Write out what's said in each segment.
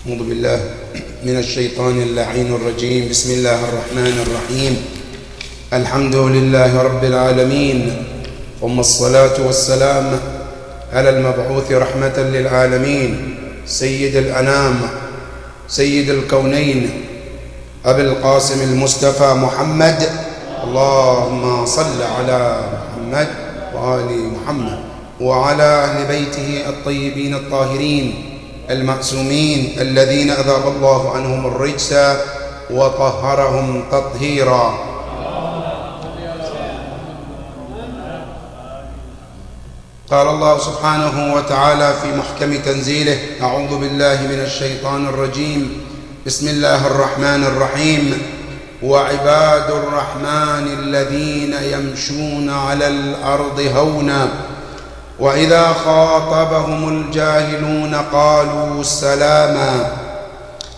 أعوذ بالله من الشيطان اللعين الرجيم. بسم الله الرحمن الرحيم. الحمد لله رب العالمين، ثم الصلاة والسلام على المبعوث رحمة للعالمين سيد الأنام سيد الكونين أبي القاسم المصطفى محمد. اللهم صل على محمد وآل محمد وعلى أهل بيته الطيبين الطاهرين المعصومين الذين أذهب الله عنهم الرجس وطهرهم تطهيرا. قال الله سبحانه وتعالى في محكم تنزيله: أعوذ بالله من الشيطان الرجيم. بسم الله الرحمن الرحيم. وعباد الرحمن الذين يمشون على الأرض هونا وإذا خاطبهم الجاهلون قالوا سلاما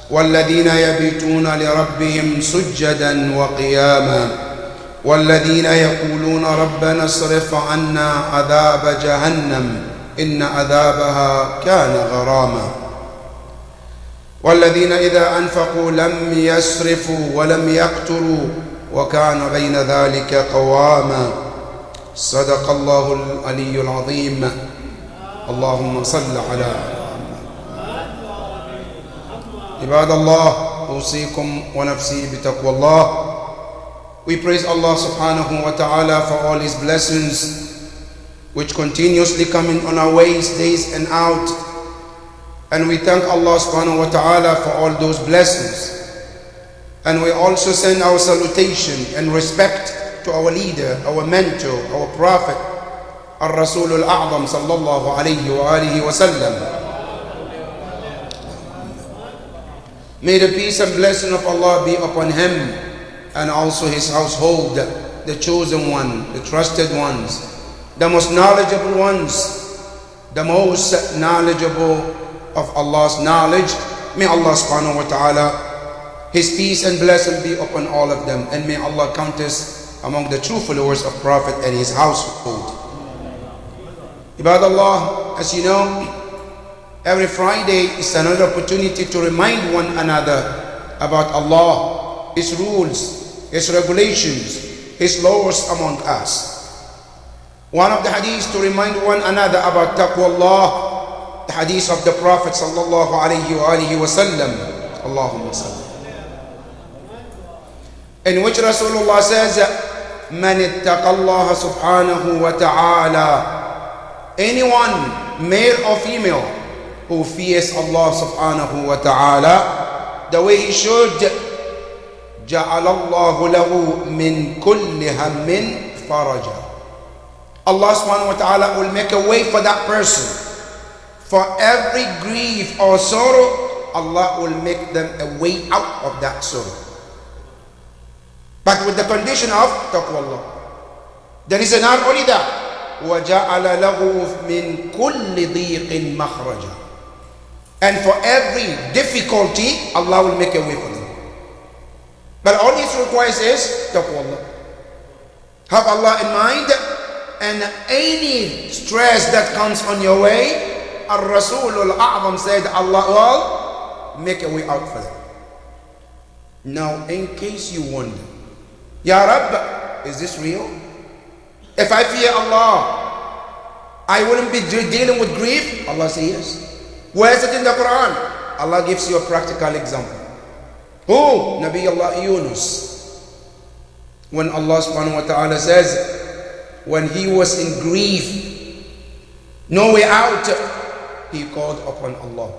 والذين يبيتون لربهم سجدا وقياما والذين يقولون ربنا اصرف عنا عذاب جهنم إن عذابها كان غراما والذين إذا أنفقوا لم يسرفوا ولم يقتروا وكان بين ذلك قواما. صدق الله العلي العظيم. اللهم صل على عباد الله أوصيكم ونفسي بتقوى الله. We praise Allah subhanahu wa ta'ala for all His blessings which continuously coming on our ways days and out, and we thank Allah subhanahu wa ta'ala for all those blessings, and we also send our salutation and respect to our leader, our mentor, our prophet, Ar-Rasul Al-A'zam sallallahu alayhi wa alihi wa sallam. May the peace and blessing of Allah be upon him and also his household, the chosen one, the trusted ones, the most knowledgeable ones, the most knowledgeable of Allah's knowledge. May Allah subhanahu wa ta'ala, His peace and blessing be upon all of them, and may Allah count us among the true followers of Prophet and his household. Ibad Allah, as you know, every Friday is another opportunity to remind one another about Allah, His rules, His regulations, His laws among us. One of the hadiths to remind one another about taqwa Allah, the hadith of the Prophet sallallahu alayhi wa sallam, Allahumma salli, in which Rasulullah says, Man ittaqallaha subhanahu wa ta'ala, anyone, male or female, who fears Allah subhanahu wa ta'ala the way he should, ja'alallahu lahu min kulli hammin faraja. Allah subhanahu wa ta'ala will make a way for that person. For every grief or sorrow, Allah will make them a way out of that sorrow, but with the condition of taqwallah. There is not only that, وَجَعَلَ لَهُ مِنْ كُلِّ ضِيقٍ مَخْرَجًا, and for every difficulty Allah will make a way for them. But all it requires is taqwallah. Have Allah in mind, and any stress that comes on your way, Ar-Rasul Al-A'zam said Allah will make a way out for them. Now, in case you wonder, Ya Rabb, is this real? If I fear Allah, I wouldn't be dealing with grief? Allah says yes. Where is it in the Quran? Allah gives you a practical example. Who? Nabi Allah Yunus. When Allah subhanahu wa ta'ala says, when he was in grief, no way out, he called upon Allah.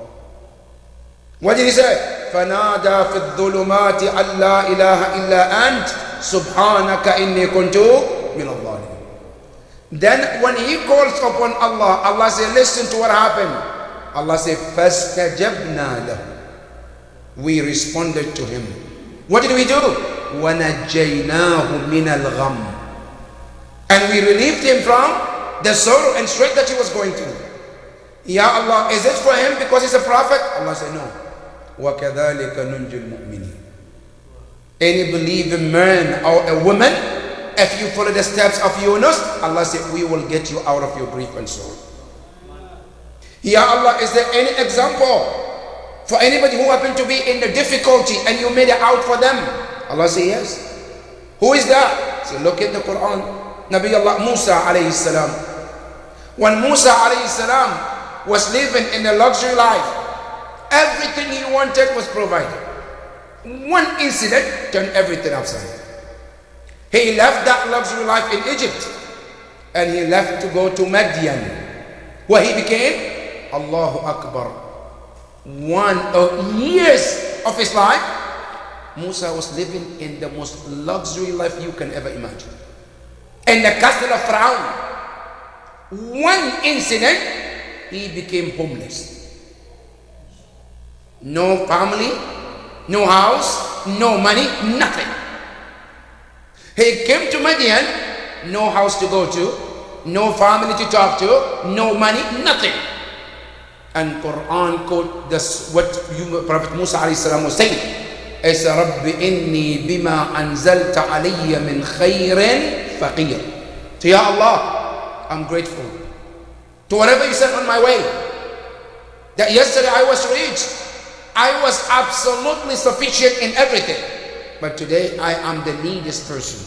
What did he say? فَنَادَى فِي الظُّلُمَاتِ أَنْ لَا إِلَهَ إِلَّا أَنْتَ سُبْحَانَكَ إِنِّي كُنْتُ مِنَ الظَّالِمِينَ. Then when he calls upon Allah, Allah said, listen to what happened. Allah said, فَاسْتَجَبْنَا لَهُ, we responded to him. What did we do? وَنَجَّيْنَاهُ مِنَ الْغَمِّ, and we relieved him from the sorrow and stress that he was going through. Ya Allah, is it for him because he's a prophet? Allah said, no. وَكَذَلِكَ نُنْجِ الْمُؤْمِنِينَ. Any believing man or a woman, if you follow the steps of Yunus, Allah said, we will get you out of your grief and sorrow. Ya Allah, is there any example For anybody who happened to be in the difficulty and you made it out for them. Allah says yes. Who is that? So look at the Quran. Nabi Allah Musa alayhi salam. When Musa alayhi salam was living in a luxury life, everything he wanted was provided. One incident turned everything upside down. He left that luxury life in Egypt and he left to go to Madian, where he became Allahu Akbar. 1 years of his life, Musa was living in the most luxury life you can ever imagine. In the castle of Pharaoh. One incident, he became homeless. No family, no house, no money, nothing. He came to Madian, no house to go to, no family to talk to, no money, nothing. And Quran quote this, what Prophet Musa alayhi salam was saying. Is Rabbi inni bima anzalta alayya min khayrin faqir. So Ya Allah, I'm grateful to whatever you sent on my way. That yesterday I was rich, I was absolutely sufficient in everything, but today I am the neediest person.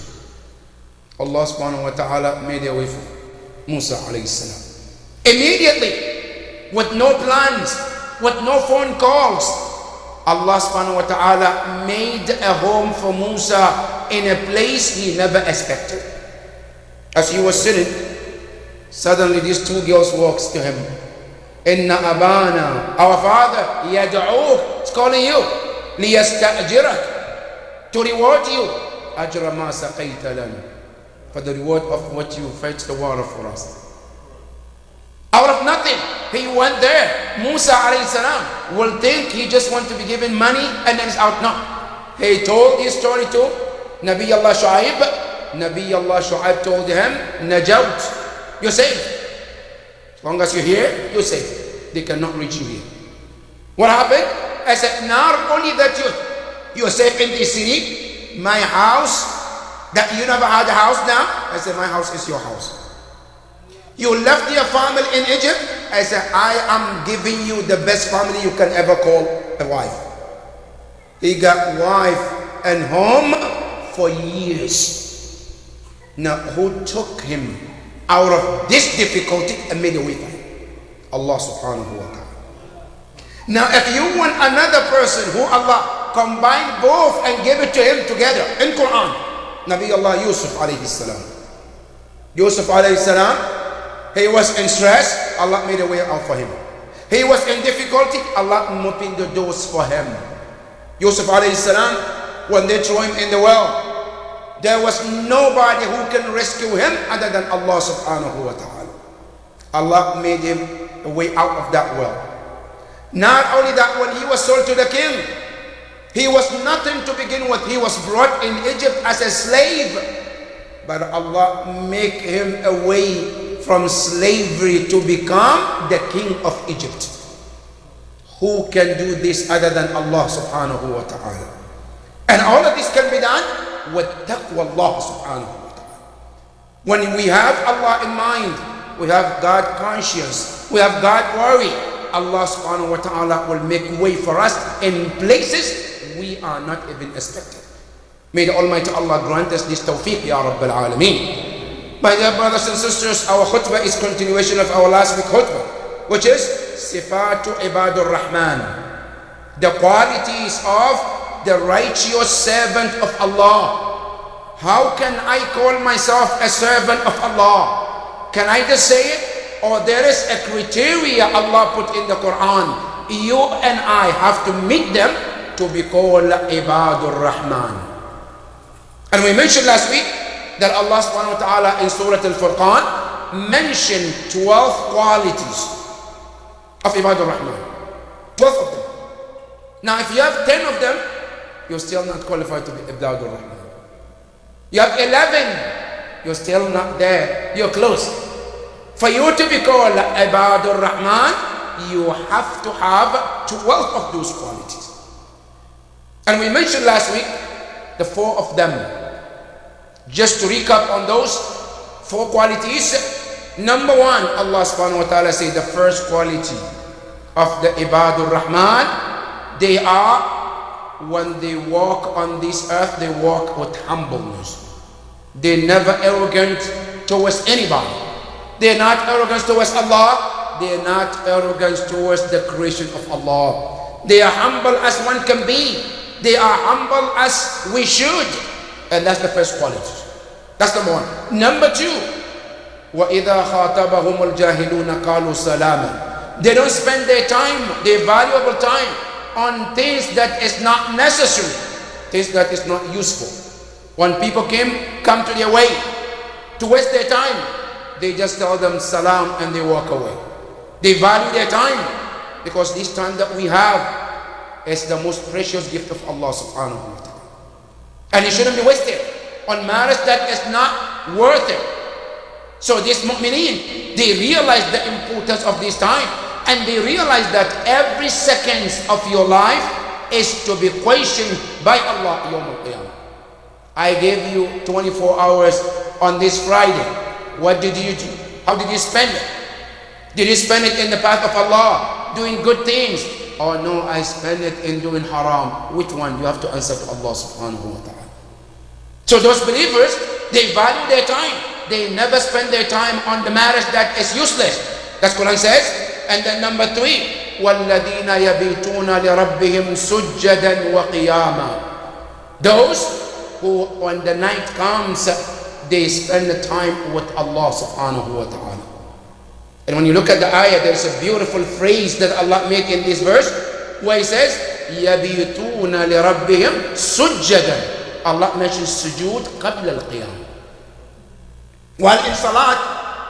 Allah subhanahu wa ta'ala made a way for Musa alayhi salam. Immediately, with no plans, with no phone calls, Allah subhanahu wa ta'ala made a home for Musa in a place he never expected. As he was sitting, suddenly these two girls walks to him. Inna abana, our father, yad'uk, is calling you, liyasta'jirak, to reward you, ajra ma saqayta lana, for the reward of what you fetched the water for us. Out of nothing, he went there. Musa alayhi salam will think he just want to be given money and then he's out. No. He told his story to Nabi Allah Shu'aib. Nabi Allah Shu'aib told him, Najawt, you're safe. As long as you're here, you're safe. They cannot reach you here. What happened? I said, not only that you're safe in this city, my house, that you never had a house now, I said, my house is your house. You left your family in Egypt. I said, I am giving you the best family you can ever call a wife. He got wife and home for years. Now, who took him out of this difficulty and made a way for him? Allah subhanahu wa ta'ala. Now, if you want another person who Allah combined both and gave it to him together in Quran, Nabi Allah Yusuf alayhi salam. Yusuf alayhi salam, he was in stress, Allah made a way out for him. He was in difficulty, Allah opened the doors for him. Yusuf alayhi salam, when they threw him in the well, there was nobody who can rescue him other than Allah subhanahu wa ta'ala. Allah made him a way out of that well. Not only that, when he was sold to the king, he was nothing to begin with. He was brought in Egypt as a slave, but Allah make him a way from slavery to become the king of Egypt. Who can do this other than Allah subhanahu wa ta'ala? And all of this can be done with taqwa Allah subhanahu wa ta'ala. When we have Allah in mind, we have God conscious, we have God worry, Allah subhanahu wa ta'ala will make way for us in places we are not even expecting. May the Almighty Allah grant us this tawfiq, Ya Rabbil Alameen. My dear brothers and sisters, our khutbah is continuation of our last week khutbah, which is Sifatu Ibadur Rahman, the qualities of the righteous servant of Allah. How can I call myself a servant of Allah? Can I just say it? Or there is a criteria Allah put in the Quran. You and I have to meet them to be called Ibadur Rahman. And we mentioned last week that Allah subhanahu wa ta'ala in Surah Al-Furqan mentioned 12 qualities of Ibadur Rahman. 12 of them. Now if you have 10 of them, you're still not qualified to be Ibadur Rahman. You have 11, you're still not there. You're close. For you to be called Ibadur Rahman, you have to have 12 of those qualities. And we mentioned last week the 4 of them. Just to recap on those 4 qualities. Number 1, Allah subhanahu wa ta'ala said the first quality of the Ibadur Rahman They are, when they walk on this earth, they walk with humbleness. They're never arrogant towards anybody. They're not arrogant towards Allah. They're not arrogant towards the creation of Allah. They are humble as one can be. They are humble as we should. And that's the first quality. That's number one. Number two, وَإِذَا خَاطَبَهُمُ الْجَاهِلُونَ قَالُوا سَلَامًا. They don't spend their time, their valuable time, on things that is not necessary, things that is not useful. When people come to their way to waste their time, they just tell them salam and they walk away. They value their time because this time that we have is the most precious gift of Allah subhanahu wa ta'ala. And it shouldn't be wasted on marriage that is not worth it. So these mu'mineen, they realize the importance of this time, and they realize that every second of your life is to be questioned by Allah Yawm al-Qiyamah. I gave you 24 hours on this Friday. What did you do? How did you spend it? Did you spend it in the path of Allah, doing good things? Or no, I spend it in doing haram. Which one? You have to answer to Allah subhanahu wa ta'ala. So those believers, they value their time. They never spend their time on the marriage that is useless. That's Quran says. And then number three, وَالَّذِينَ يَبِيتُونَ لِرَبِّهِمْ سُجَّدًا وَقِيَامًا. Those who, when the night comes, they spend the time with Allah subhanahu wa ta'ala. And when you look at the ayah, there's a beautiful phrase that Allah made in this verse, where He says, يَبِيتُونَ لِرَبِّهِمْ سُجَّدًا. Allah mentions sujood قبل القيام. While in salat,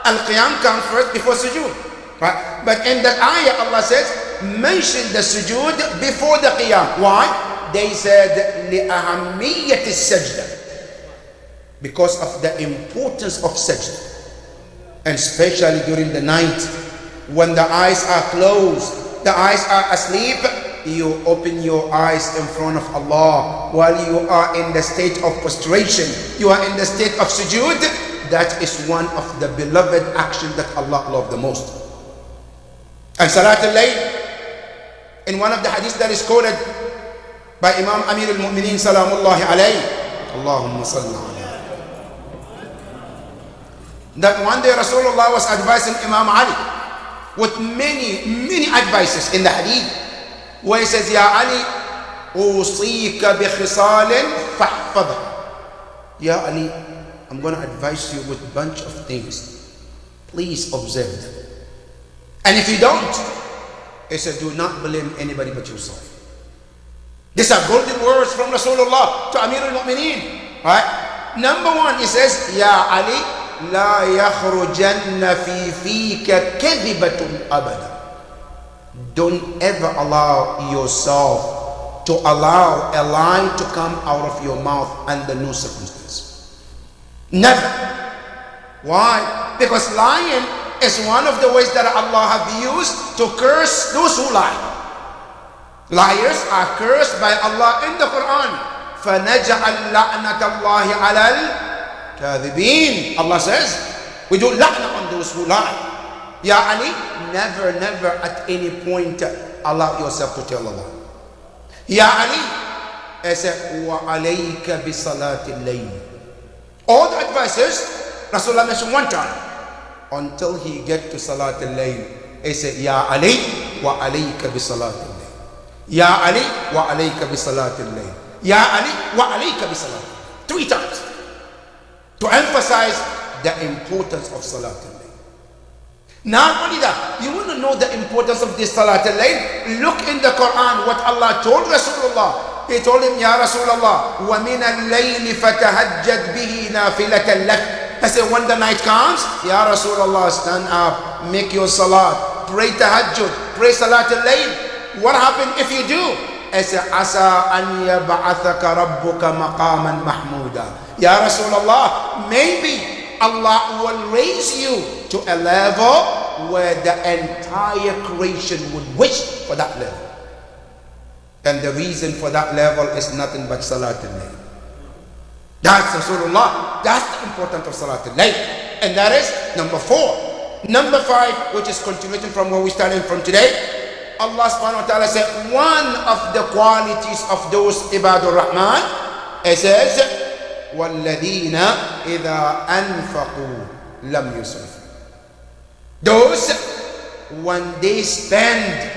al-qiyam comes first before sujood. Right? But in that ayah, Allah says, mention the sujood before the qiyam. Why? They said, لِأَهَمِّيَّةِ السَّجْدَةِ. Because of the importance of sajda. And especially during the night, when the eyes are closed, the eyes are asleep, you open your eyes in front of Allah while you are in the state of prostration, you are in the state of sujood. That is one of the beloved actions that Allah loves the most. And Salat al-Layl, in one of the hadiths that is quoted by Imam Amir al-Mu'mineen Salamullahi alayhi, Allahumma salli alayhi, that one day Rasulullah was advising Imam Ali with many advices in the hadith, where he says, Ya Ali, usika bi khisalin fahfadha. Ya Ali, I'm going to advise you with a bunch of things. Please observe them. And if you don't, he said, do not blame anybody but yourself. These are golden words from Rasulullah to Amir al-Mu'mineen. Right? Number one, he says, Ya Ali, لا يخرجن في فيك كذبة أبدا. Don't ever allow yourself to allow a lie to come out of your mouth under no circumstance. Never. Why? Because lying is one of the ways that Allah have used to curse those who lie. Liars are cursed by Allah in the Quran. فَنَجْعَلْ لَعْنَةَ اللَّهِ عَلَى Kadhibin. Allah says, we do la'na on those who lie. Ya Ali, never at any point allow yourself to tell a lie. Ya Ali, I said, wa alayka bi salatil layl. All the advices, Rasulullah mentioned one time, until he get to salatil layl. He said, Ya Ali, wa alayka bi salatil layl. Ya Ali, wa alayka bi salatil layl. Ya Ali, wa alayka bi salatil layl. 3 times. To emphasize the importance of Salat al-Layl. Not only that, you want to know the importance of this Salat al-Layl? Look in the Quran what Allah told Rasulullah. He told him, Ya Rasulullah, وَمِنَ اللَّيْلِ فَتَهَجَّدْ بِهِ نَافِلَةً لَكَ. I said, when the night comes, Ya Rasulullah, stand up, make your salat, pray tahajjud, pray Salat al-Layl. What happened if you do? I said, Asa an yab'athaka rabbuka maqaman mahmuda. Ya Rasulullah, maybe Allah will raise you to a level where the entire creation would wish for that level. And the reason for that level is nothing but Salat al-Layl. That's Rasulullah. That's the importance of Salat al-Layl. And that is number 4. Number 5, which is continuation from where we started from today, Allah subhanahu wa ta'ala said, one of the qualities of those Ibadur Rahman, it says, وَالَّذِينَ إِذَا أَنفَقُوا لَمْ يُسْرِفُوا. Those, when they spend,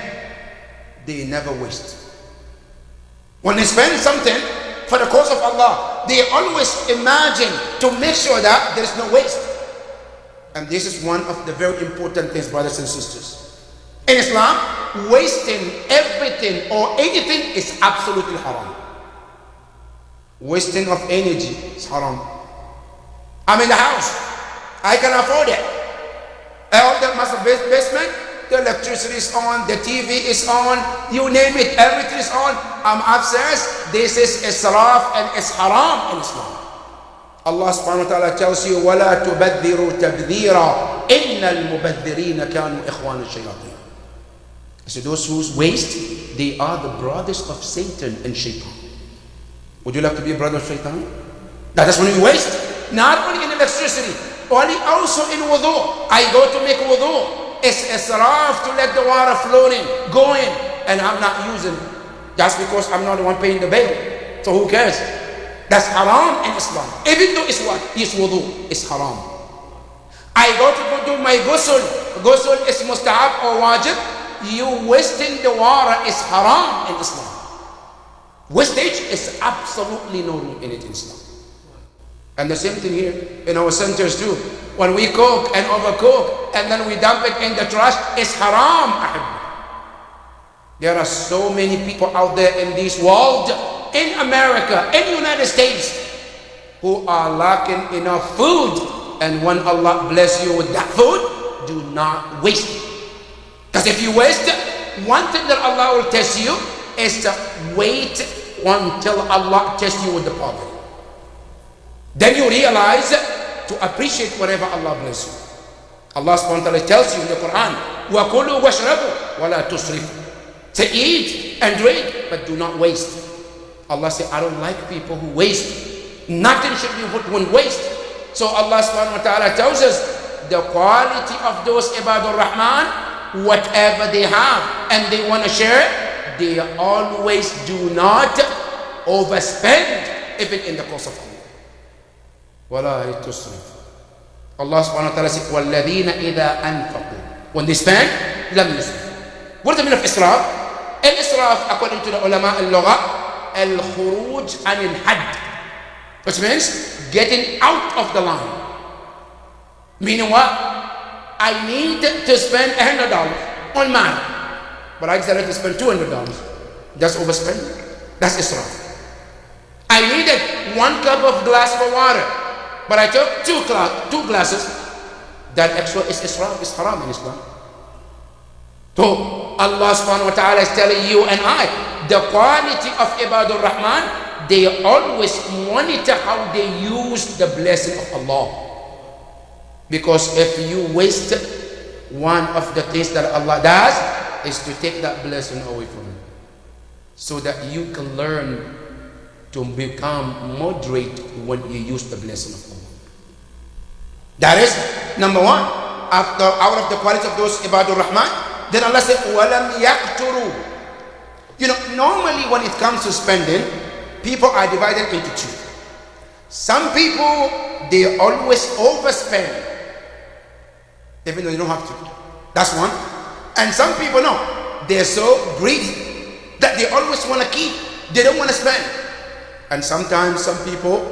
they never waste. When they spend something for the cause of Allah, they always imagine to make sure that there is no waste. And this is one of the very important things, brothers and sisters. In Islam, wasting everything or anything is absolutely haram. Wasting of energy is haram. I'm in the house, I can afford it. All the master basement, the electricity is on, the TV is on, you name it, everything is on. I'm upstairs. This is israf and it's haram in Islam. Allah subhanahu wa ta'ala tells you, وَلَا تُبَذِّرُوا تَبْذِيرًا إِنَّ الْمُبَذِّرِينَ كَانُوا إِخْوَانَ الشَّيَاطِينَ. So those who waste, they are the brothers of Satan and Shaitan. Would you like to be a brother of Shaitan? That's when you waste. Not only in electricity, only also in wudu. I go to make wudu. It's israf to let the water flow in, go in, and I'm not using it. That's because I'm not the one paying the bill. So who cares? That's haram in Islam. Even though it's what? It's wudu. It's haram. I go to do my ghusl. Ghusl is mustahab or wajib. You wasting the water is haram in Islam. Wastage is absolutely no room in it in Islam. And the same thing here in our centers too. When we cook and overcook and then we dump it in the trash, it's haram. There are so many people out there in this world, in America, in the United States, who are lacking enough food. And when Allah bless you with that food, do not waste it. Because if you waste, one thing that Allah will test you is to wait until Allah tests you with the poverty. Then you realize to appreciate whatever Allah bless you. Allah subhanahu wa ta'ala tells you in the Quran, وَكُلُوا وَاشْرَبُوا وَلَا تُسْرِفُوا. Say eat and drink, but do not waste. Allah said, I don't like people who waste. Nothing should be put when waste. So Allah subhanahu wa ta'ala tells us the quality of those Ibadur Rahman, whatever they have and they want to share, they always do not overspend even in the cause of Allah. وَلَا تُسْرِفُ. Allah subhanahu wa ta'ala said, وَالَّذِينَ إِذَا أَنفَقُوا. When they spend, لَمْ يُسْرِفُ. What is the meaning of israf? Al-israf, according to the ulama al-lugha, al-khuruj an-al-hadd, which means getting out of the line. Meaning what? I need to spend $100 on mine, but I decided to spend $200. That's overspending. That's israf. I needed 1 cup of glass for water, but I took two glasses. That extra is israf, is haram in Islam. So Allah subhanahu wa ta'ala is telling you and I, the quality of Ibadur Rahman, they always monitor how they use the blessing of Allah. Because if you waste, one of the things that Allah does is to take that blessing away from you, so that you can learn to become moderate when you use the blessing of Allah. That is number one. After out of the quality of those Ibadur Rahman, then Allah said, وَلَمْ يَقْتُرُوا. You know, normally when it comes to spending, people are divided into two. Some people, they always overspend, even though you don't have to. That's one. And some people, no, they're so greedy that they always want to keep. They don't want to spend. And sometimes some people,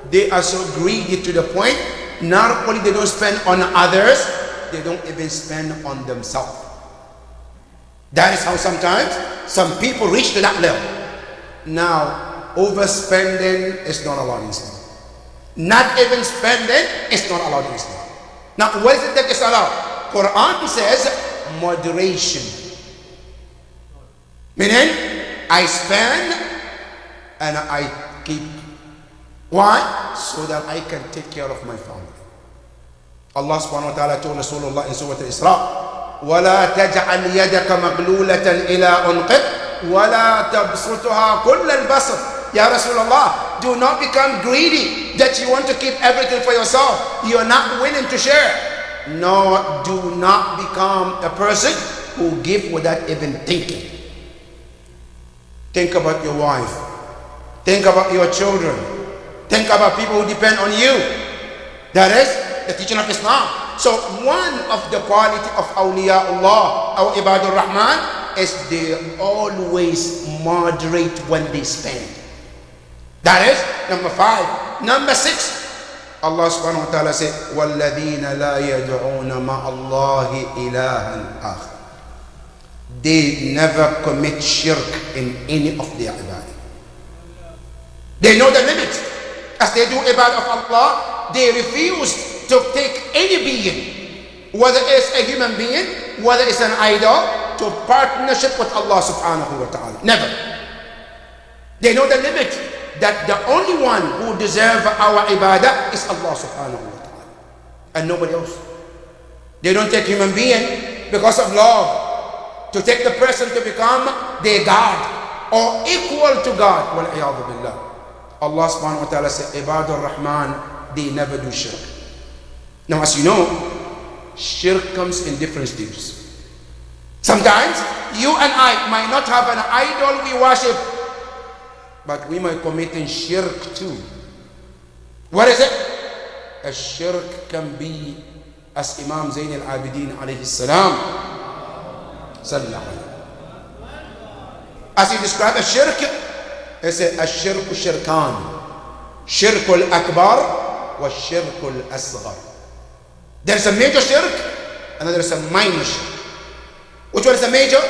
they are so greedy to the point, not only they don't spend on others, they don't even spend on themselves. That is how sometimes some people reach to that level. Now, overspending is not allowed in Islam. Not even spending is not allowed in Islam. Now, what is it that is allowed? Quran says moderation. Meaning, I spend and I keep. Why? So that I can take care of my family. Allah subhanahu wa ta'ala told Rasulullah in Surah Al-Isra, وَلَا تَجْعَلْ يَدَكَ مَغْلُولَةً إِلَىٰ أُنْقِكَ وَلَا تَبْسُطُهَا كُلَّ الْبَسْطِ. Ya Rasulullah, do not become greedy that you want to keep everything for yourself. You are not willing to share. No, do not become a person who give without even thinking. Think about your wife. Think about your children. Think about people who depend on you. That is the teaching of Islam. So one of the quality of awliyaullah, or ibadur rahman, is they always moderate when they spend. That is number 5. Number 6, Allah subhanahu wa ta'ala said, وَالَّذِينَ لَا يَدْعُونَ مَعَ اللَّهِ إِلَهًا آخَرَ. They never commit shirk in any of their ibadah. They know the limit. As they do ibadah of Allah, they refuse to take any being, whether it's a human being, whether it's an idol, to partnership with Allah subhanahu wa ta'ala. Never. They know the limit, that the only one who deserves our ibadah is Allah subhanahu wa ta'ala, and nobody else. They don't take human being because of love, to take the person to become their God or equal to God. Wal-iyadu billah. Allah subhanahu wa ta'ala said, Ibadur Rahman, they never do shirk. Now, as you know, shirk comes in different stages. Sometimes you and I might not have an idol we worship, but we might commit in shirk too. What is it? A shirk can be, as Imam Zayn al-Abidin alayhi salam, as he described a shirk, he said, "Ash-shirku shirkan, shirkul akbar wa shirkul asghar." There's a major shirk and then there's a minor shirk. Which one is the major?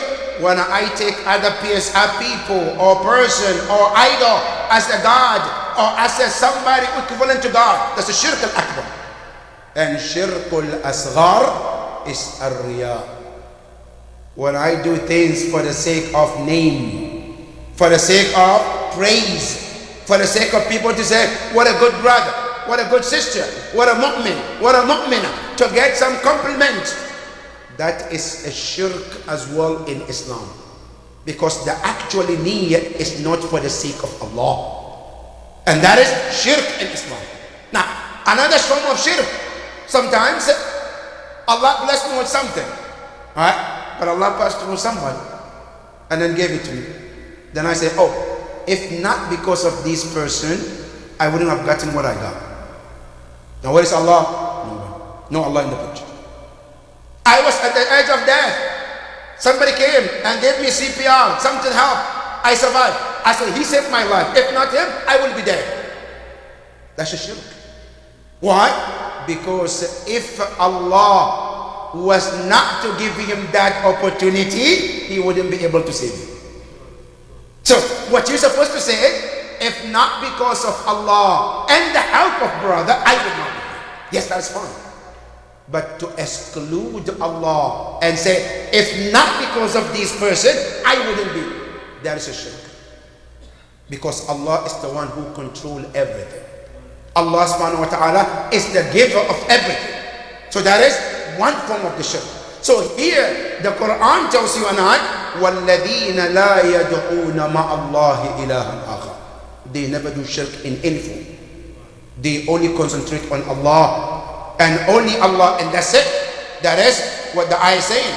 When I take other people or person or idol as a god or as a somebody equivalent to God, that's a shirk al-akbar. And shirkul asghar is ar-riya. When I do things for the sake of name, for the sake of praise, for the sake of people to say, what a good brother, what a good sister, what a mu'min, what a mu'minah, to get some compliment. That is a shirk as well in Islam. Because the actual niyyah is not for the sake of Allah. And that is shirk in Islam. Now, another form of shirk. Sometimes Allah blessed me with something. Alright? But Allah passed through somebody and then gave it to me. Then I say, oh, if not because of this person, I wouldn't have gotten what I got. Now where is Allah? No Allah in the picture. I was at the edge of death. Somebody came and gave me CPR, something helped. I survived. I said, he saved my life. If not him, I will be dead. That's a shirk. Why? Because if Allah was not to give him that opportunity, he wouldn't be able to save you. So what you're supposed to say is, if not because of Allah and the help of brother, I would not be here. Yes, that's fine. But to exclude Allah and say, if not because of this person, I wouldn't be, that is a shirk. Because Allah is the one who controls everything. Allah subhanahu wa ta'ala is the giver of everything. So that is one form of the shirk. So here the Quran tells you and I, وَالَّذِينَ لَا يَدْعُونَ مَعَ اللَّهِ إِلَهًا آخَرَ. They never do shirk in any form. They only concentrate on Allah and only Allah, and that's it. That is what the ayah is saying.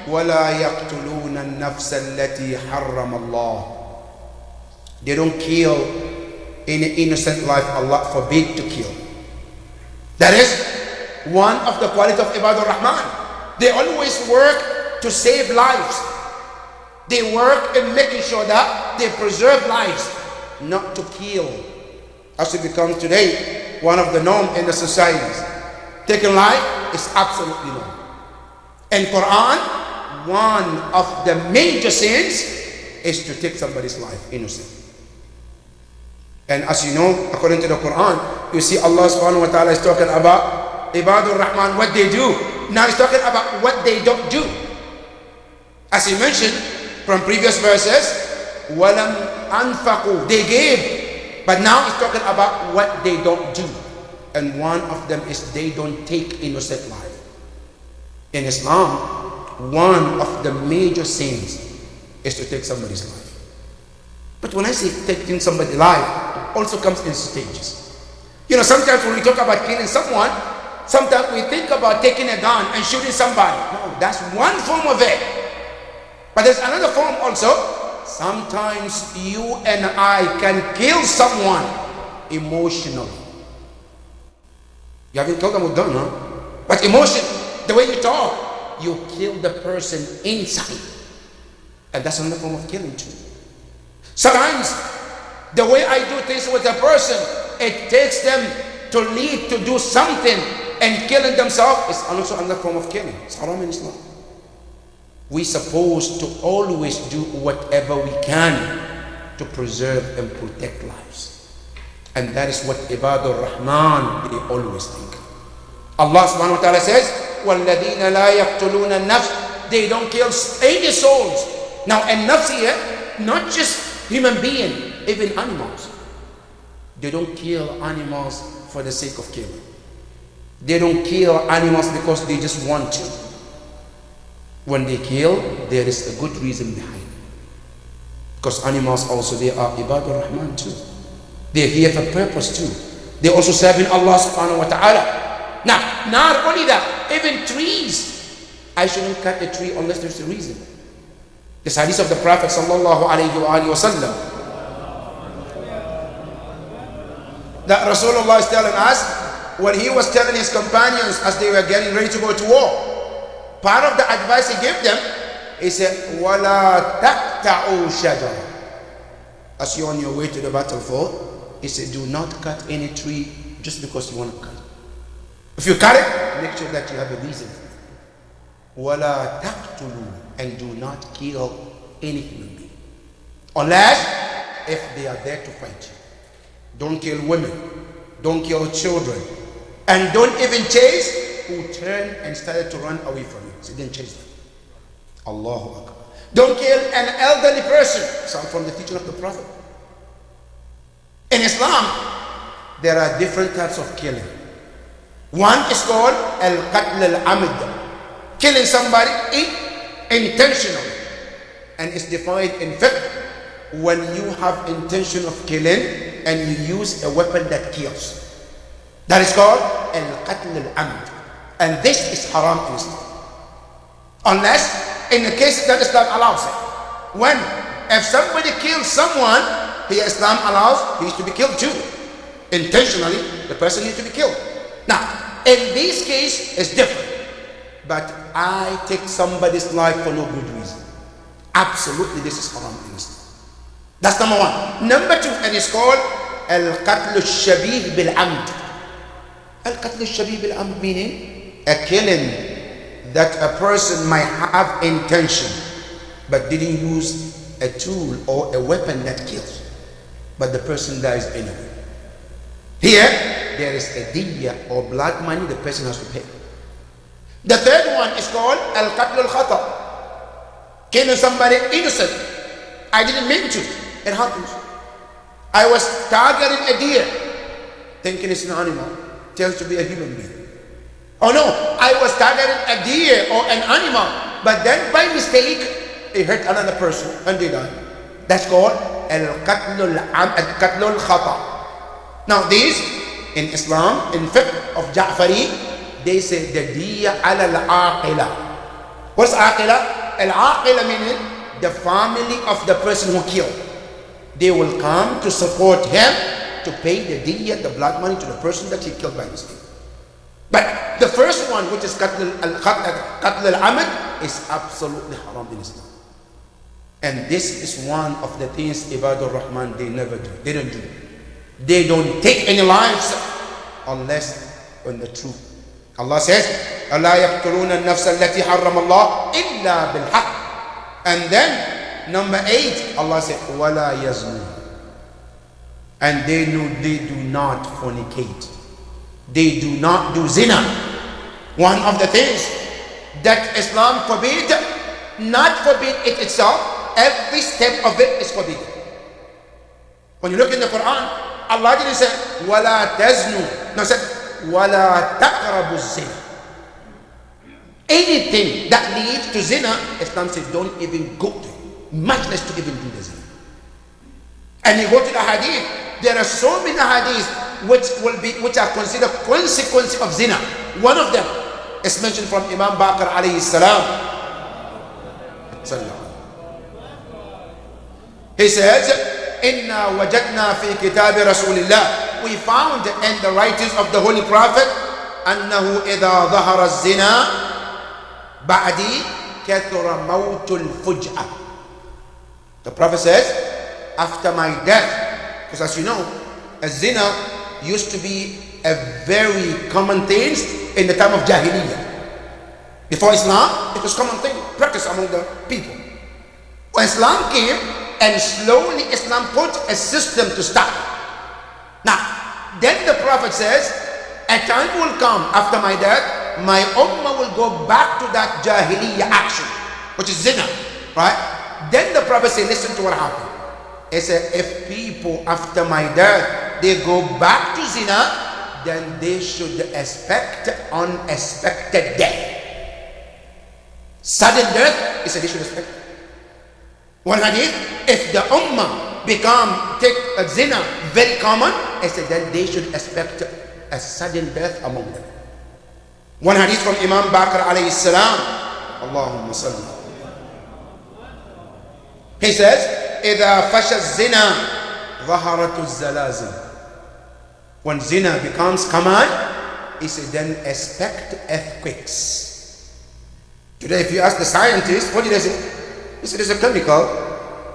وَلَا يَقْتُلُونَ النَّفْسَ الَّتِي حَرَّمَ اللَّهِ. They don't kill any innocent life Allah forbid to kill. That is one of the qualities of Ibadur Rahman. They always work to save lives. They work in making sure that they preserve lives, not to kill. As it becomes today, one of the norm in the societies. Taking life is absolutely norm. In Quran, one of the major sins is to take somebody's life, innocent. And as you know, according to the Quran, you see Allah subhanahu wa ta'ala is talking about Ibadur Rahman, what they do. Now he's talking about what they don't do. As he mentioned from previous verses, وَلَمْ أَنْفَقُوا, they gave. But now he's talking about what they don't do. And one of them is they don't take innocent life. In Islam, one of the major sins is to take somebody's life. But when I say taking somebody's life, it also comes in stages. You know, sometimes when we talk about killing someone, sometimes we think about taking a gun and shooting somebody. No, that's one form of it. But there's another form also. Sometimes you and I can kill someone emotionally. You haven't killed them with gun, huh? But emotion, the way you talk, you kill the person inside. And that's another form of killing too. Sometimes the way I do things with a person, it takes them to lead to do something, and killing themselves is also another form of killing. It's haram in Islam. We're supposed to always do whatever we can to preserve and protect lives. And that is what Ibadur Rahman, they always think. Allah subhanahu wa ta'ala says, وَالَّذِينَ لَا يَقْتُلُونَ النَّفْسِ. They don't kill any souls. Now, and nafs here, not just human being, even animals. They don't kill animals for the sake of killing. They don't kill animals because they just want to. When they kill, there is a good reason behind it. Because animals also, they are Ibadur Rahman too. They're here for purpose too. They're also serving Allah subhanahu wa ta'ala. Now, not only that, even trees. I shouldn't cut a tree unless there's a reason. This hadith of the Prophet sallallahu alayhi wa sallam, that Rasulullah is telling us, when he was telling his companions as they were getting ready to go to war, part of the advice he gave them, he said, وَلَا تَقْتَعُوا شَجَرًا. As you're on your way to the battlefield, he said, do not cut any tree just because you want to cut. If you cut it, make sure that you have a reason. وَلَا تَقْتُلُوا. And do not kill any human being. Unless if they are there to fight you. Don't kill women. Don't kill children. And don't even chase who turned and started to run away from you. So didn't chase them. Allahu Akbar. Don't kill an elderly person. Some from the teaching of the Prophet. In Islam, there are different types of killing. One is called al-qatl al-amd. Killing somebody intentionally. And it's defined in fiqh when you have intention of killing and you use a weapon that kills. That is called al-qatl al-amd. And this is haram in Islam. Unless in the case that Islam allows it. When if somebody kills someone, Islam allows he to be killed too. Intentionally, the person needs to be killed. Now, in this case, it's different. But I take somebody's life for no good reason. Absolutely, this is haram in Islam. That's number one. Number two, and it's called al-qatl al-shabih bil-amd. Al-qatl al-shabih bil-amd meaning a killing that a person might have intention but didn't use a tool or a weapon that kills. But the person dies anyway. Here, there is a diya or blood money the person has to pay. The third one is called al-qatl al-khata. Killing somebody innocent. I didn't mean to. It happens. I was targeting a deer, thinking it's an animal. Turns to be a human being. Oh no, I was targeting a deer or an animal, but then by mistake, it hurt another person and they died. That's called al-qatl al-khata. Now these, in Islam, in fiqh of Ja'fari, they say the diya ala al-aqila. What's aqila? Al-aqila meaning the family of the person who killed. They will come to support him to pay the diya, the blood money to the person that he killed by mistake. But the first one, which is qatl al-amd, is absolutely haram in Islam. And this is one of the things Ibadur Rahman, they never do. They don't do. They don't take any lives unless on the truth. Allah says, أَلَا يَقْتُلُونَ النَّفْسَ الَّتِي حَرَّمَ اللَّهُ إِلَّا بِالْحَقِّ. And then, number 8, Allah said, وَلَا يَزْنُونَ. And they do not fornicate. They do not do zina. One of the things that Islam forbid, not forbid it itself, every step of it is forbidden. When you look in the Quran, Allah didn't say, وَلَا تَزْنُوا. No, it said, وَلَا تَقْرَبُوا الزِّنَا. Anything that leads to zina, Islam says, don't even go to it, much less to even do the zina. And you go to the hadith, there are so many hadiths which are considered consequences of zina. One of them is mentioned from Imam Baqir alayhi salam. He says, Inna wajadna fi kitab Rasulillah. We found in the writings of the Holy Prophet, أنه إذا ظهر الزنا بعدي كثر موت الفجأة. The Prophet says, after my death, because as you know, a zina used to be a very common thing in the time of Jahiliyyah. Before Islam, it was common thing, practiced among the people. When Islam came, and slowly Islam put a system to stop. Now, then the Prophet says, a time will come after my death, my ummah will go back to that Jahiliyyah action, which is zina, right? Then the Prophet said, listen to what happened. He said, if people after my death, they go back to zina, then they should expect unexpected death. Sudden death, he said they should expect. One hadith, if the ummah take a zina very common, he said then they should expect a sudden death among them. One hadith from Imam Bakr alayhi salam, Allahumma salli. He says, إذا فشى الزنا ظهرت الزلازل. When zina becomes common, he said then expect earthquakes. Today if you ask the scientists, what do they say? They say there's a chemical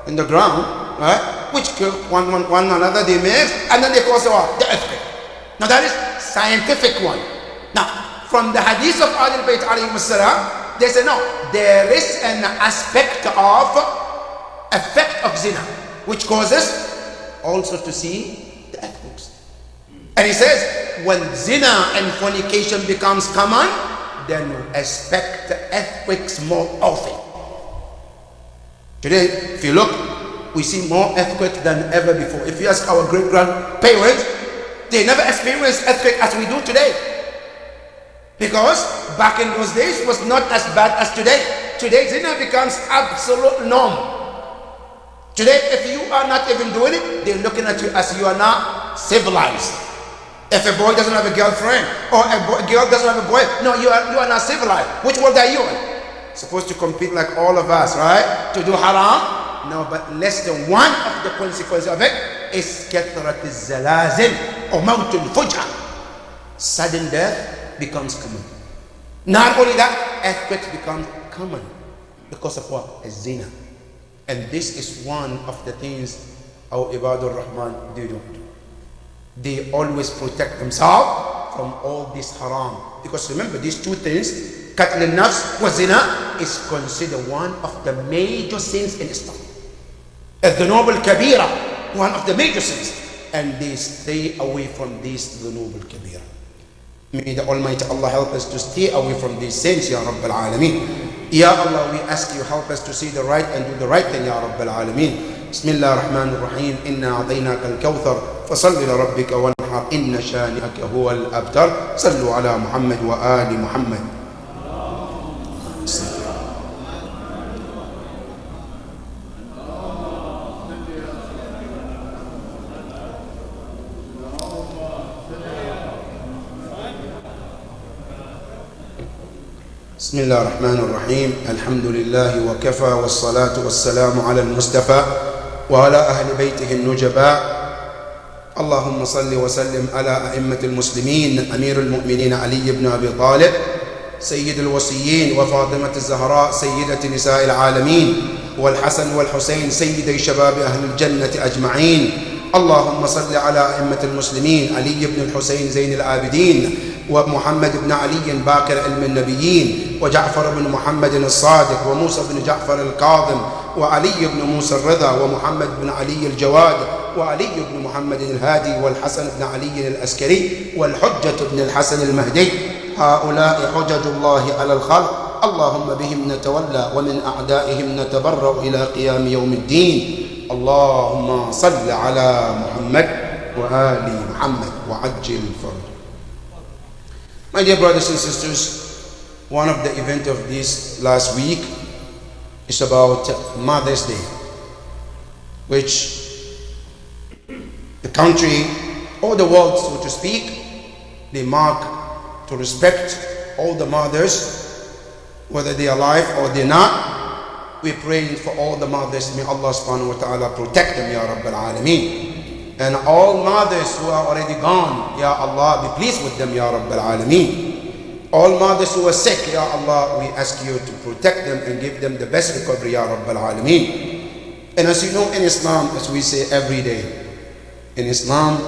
in the ground, right? Which one another they mix, and then they cause the earthquake. Now that is scientific one. Now, from the hadith of Ahlul Bayt alayhi salam, they say no, there is an aspect of effect of zina, which causes also to see the earthquakes. And he says, when zina and fornication becomes common, then we expect the earthquakes more often. Today, if you look, we see more earthquakes than ever before. If you ask our great-grandparents, they never experienced earthquake as we do today. Because back in those days, it was not as bad as today. Today, zina becomes absolute norm. Today, if you are not even doing it, they're looking at you as you are not civilized. If a boy doesn't have a girlfriend, or a girl doesn't have a boy, no, you are not civilized. Which world are you in? Supposed to compete like all of us, right? To do haram? No, but less than one of the consequences of it is kathrat al-zalazil or maut al-fuj'a. Sudden death becomes common. Not only that, earthquakes become common because of what? A zina. And this is one of the things our Ibadur Rahman they don't do. They always protect themselves from all this haram. Because remember, these two things, qatl al-nafs wa zina, is considered one of the major sins in Islam. Al-dhunub al-kabira, one of the major sins. And they stay away from this dhunub al-kabira. May the Almighty Allah help us to stay away from these sins, Ya Rabbil Alameen. Ya Allah, we ask you help us to see the right and do the right thing, Ya Rabbil Alameen. Bismillah ar-Rahman ar-Rahim. Inna a'tainaka al-kawthar. فصل لربك وانحر إن شانئك هو الأبتر. صلوا على محمد وآل محمد. بسم الله الرحمن الرحيم. الحمد لله وكفى والصلاة والسلام على المصطفى وعلى أهل بيته النجباء. اللهم صل وسلم على أئمة المسلمين أمير المؤمنين علي بن أبي طالب سيد الوصيين، وفاطمة الزهراء سيدة نساء العالمين، والحسن والحسين سيدي شباب أهل الجنة أجمعين. اللهم صل على أئمة المسلمين علي بن الحسين زين العابدين، ومحمد بن علي باقر علم النبيين، وجعفر بن محمد الصادق، وموسى بن جعفر الكاظم، وعلي بن موسى الرضا، ومحمد بن علي الجواد، وعلي بن محمد الهادي، والحسن بن علي العسكري، والحجة بن الحسن المهدي. هؤلاء حجج الله على الخلق، اللهم بهم نتولى ومن أعدائهم نتبرأ إلى قيام يوم الدين. اللهم صل على محمد وآل محمد وعجل فرج. My dear brothers and sisters, one of the events of this last week is about Mother's Day, which the country or the world, so to speak, they mark to respect all the mothers, whether they are alive or they're not. We're praying for all the mothers. May Allah subhanahu wa ta'ala protect them, Ya Rabbil Alameen. And all mothers who are already gone, Ya Allah, be pleased with them, Ya Rabbil Alameen. All mothers who are sick, Ya Allah, we ask you to protect them and give them the best recovery, Ya Rabbil Alameen. And as you know, in Islam, as we say every day, in Islam,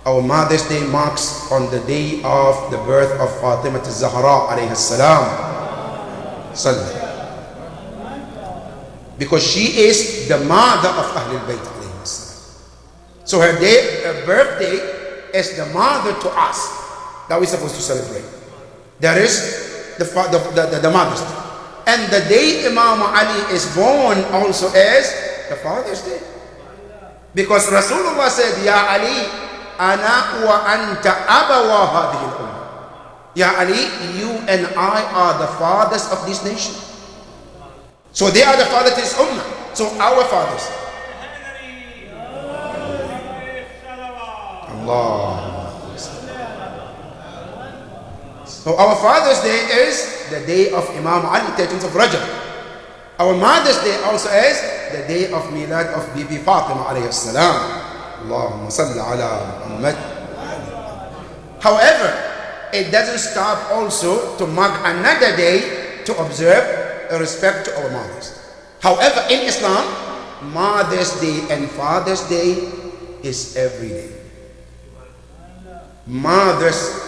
our Mother's Day marks on the day of the birth of Fatima al-Zahra alayhi salam. Because she is the mother of Ahlul Bayt alayhi salam. So her birthday is the mother to us that we're supposed to celebrate. That is the Mother's Day. And the day Imam Ali is born also is the Father's Day. Because Rasulullah said, Ya Ali, ana wa anta abawa hadhihi al-ummah. Ya Ali, you and I are the fathers of this nation. So they are the fathers of this ummah. So our fathers. Allah. So our Father's Day is the day of Imam Ali, 13th of Rajab. Our Mother's Day also is the day of Milad of Bibi Fatima alayhi salam. Allahumma salli ala Muhammad. However, it doesn't stop also to mark another day to observe respect to our mothers. However, in Islam, Mother's Day and Father's Day is every day. Mothers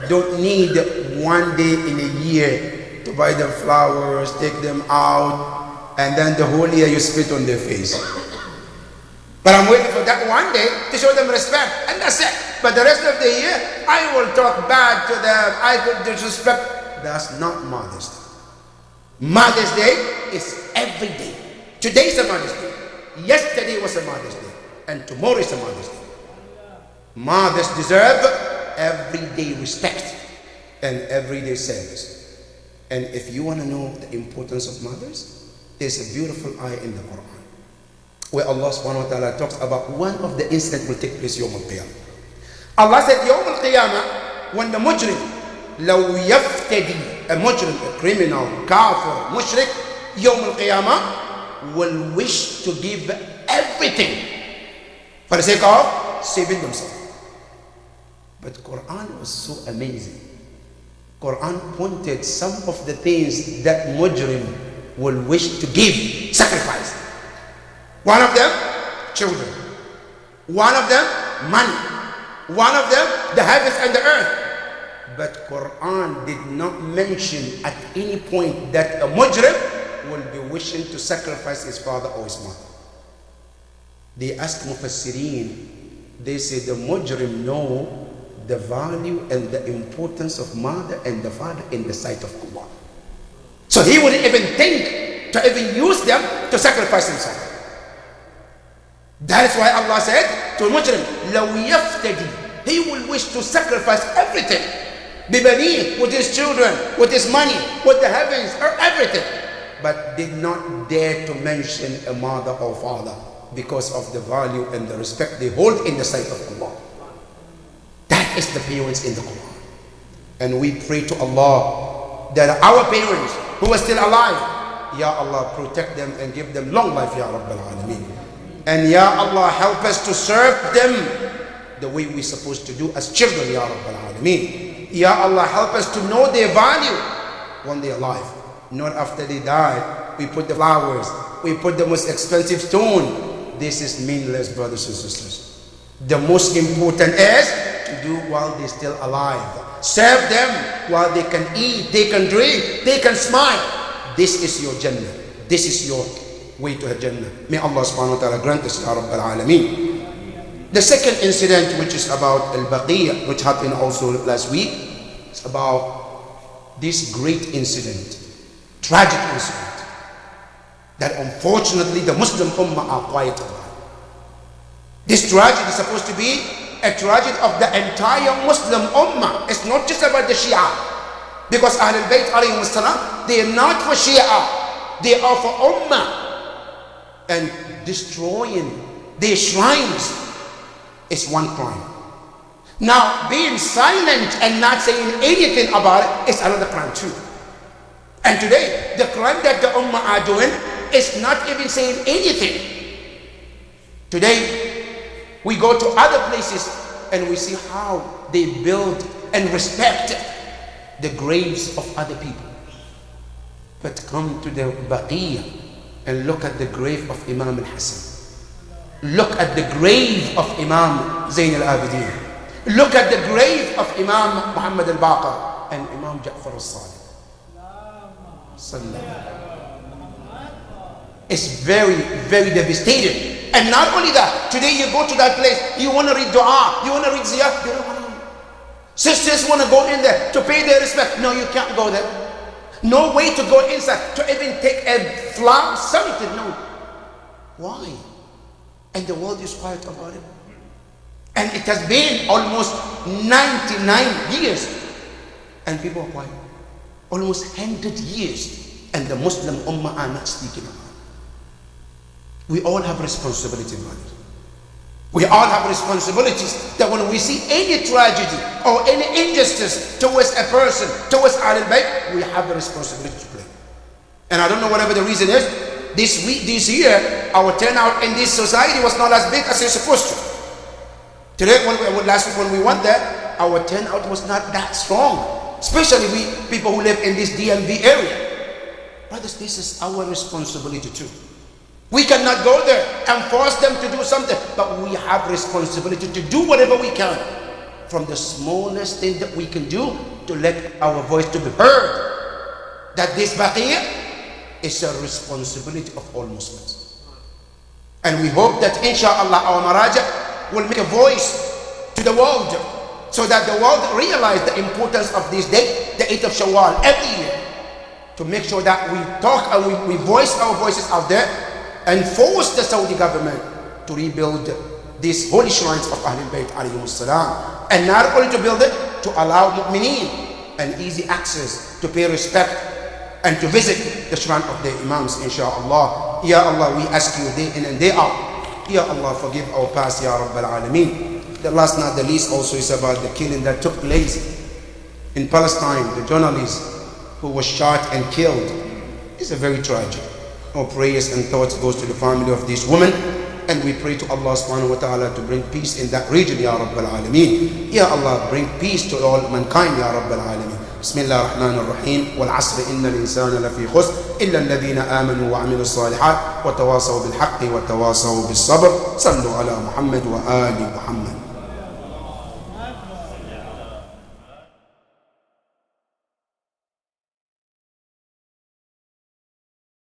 don't need one day in a year to buy them flowers, take them out, and then the whole year you spit on their face. But I'm waiting for that one day to show them respect, and that's it. But the rest of the year, I will talk bad to them, I could disrespect. That's not Mother's Day. Mother's Day is every day. Today is a Mother's Day. Yesterday was a Mother's Day. And tomorrow is a Mother's Day. Mothers deserve everyday respect and everyday service. And if you want to know the importance of mothers, there's a beautiful ayah in the Quran where Allah subhanahu wa ta'ala talks about one of the incidents will take place Yawm al-Qiyamah. Allah said Yawm al-Qiyamah, when the mujrim, لو يفتدي, a mujrim, a criminal, kafir, mushrik, Yawm al-Qiyamah will wish to give everything for the sake of saving themselves. But Quran was so amazing. Quran pointed some of the things that mujrim will wish to give, sacrifice. One of them, children. One of them, money. One of them, the heavens and the earth. But Quran did not mention at any point that a mujrim will be wishing to sacrifice his father or his mother. They asked Mufassirin, they say the mujrim know the value and the importance of mother and the father in the sight of Allah. So he wouldn't even think to even use them to sacrifice himself. That is why Allah said to Mujrim, لَوْ يَفْتَدِي, he will wish to sacrifice everything. بِبَنِيهِ, with his children, with his money, with the heavens, or everything. But did not dare to mention a mother or father because of the value and the respect they hold in the sight of Allah. That is the parents in the Quran. And we pray to Allah that our parents who are still alive, Ya Allah, protect them and give them long life, Ya Rabbal Alameen. And Ya Allah, help us to serve them the way we're supposed to do as children, Ya Rabbal Alameen. Ya Allah, help us to know their value when they're alive. Not after they die, we put the flowers, we put the most expensive stone. This is meaningless, brothers and sisters. The most important is to do while they're still alive. Serve them while they can eat, they can drink, they can smile. This is your Jannah. This is your way to Jannah. May Allah subhanahu wa ta'ala grant us, Ya Rabbal Alameen. The second incident, which is about Al-Baqiyah, which happened also last week, is about this great incident, tragic incident, that unfortunately the Muslim Ummah are quiet about. This tragedy is supposed to be a tragedy of the entire Muslim Ummah. It's not just about the Shia. Because Ahlul Bayt alayhi salam, they are not for Shia. They are for Ummah. And destroying their shrines is one crime. Now, being silent and not saying anything about it is another crime too. And today, the crime that the Ummah are doing is not even saying anything. Today, we go to other places and we see how they build and respect the graves of other people. But come to the Baqiyah and look at the grave of Imam al-Hassan. Look at the grave of Imam Zayn al-Abidin. Look at the grave of Imam Muhammad al-Baqir and Imam Ja'far al-Sadiq. It's very, very devastating. And not only that, today you go to that place, you want to read dua, you want to read ziyah, you don't want to. Sisters want to go in there to pay their respect. No, you can't go there. No way to go inside, to even take a flower, something, no. Why? And the world is quiet about it. And it has been almost 99 years. And people are quiet. Almost 100 years. And the Muslim Ummah are not speaking about it. We all have responsibility about it. We all have responsibilities that when we see any tragedy or any injustice towards a person, towards Ahlul Bayt, we have the responsibility to play. And I don't know whatever the reason is, this year, our turnout in this society was not as big as it's supposed to. Today, last week when we went there, our turnout was not that strong. Especially we people who live in this DMV area. Brothers, this is our responsibility too. We cannot go there and force them to do something, but we have responsibility to do whatever we can, from the smallest thing that we can do to let our voice to be heard. That this Baqiyah is a responsibility of all Muslims. And we hope that inshallah our Maraja will make a voice to the world, so that the world realize the importance of this day, the 8th of Shawwal, every year, to make sure that we talk and we voice our voices out there and force the Saudi government to rebuild these holy shrines of Ahlul Bayt alayhimus salam. And not only to build it, to allow mu'mineen an easy access to pay respect and to visit the shrine of the Imams, inshaAllah. Ya Allah, we ask you day in and day out. Ya Allah, forgive our past, Ya Rabbal Alameen. The last not the least also is about the killing that took place in Palestine, the journalist who was shot and killed. It's a very tragic. Our prayers and thoughts goes to the family of this woman, and we pray to Allah subhanahu wa ta'ala to bring peace in that region, Ya Rabbal Alameen. Ya Allah, bring peace to all mankind, Ya Rabbal Alameen. بسم الله الرحمن الرحيم والعصر إن الإنسان لفي خسر إلا الذين آمنوا وعملوا الصالحات وتواصوا بالحق وتواصوا بالصبر صلوا على محمد وآل محمد.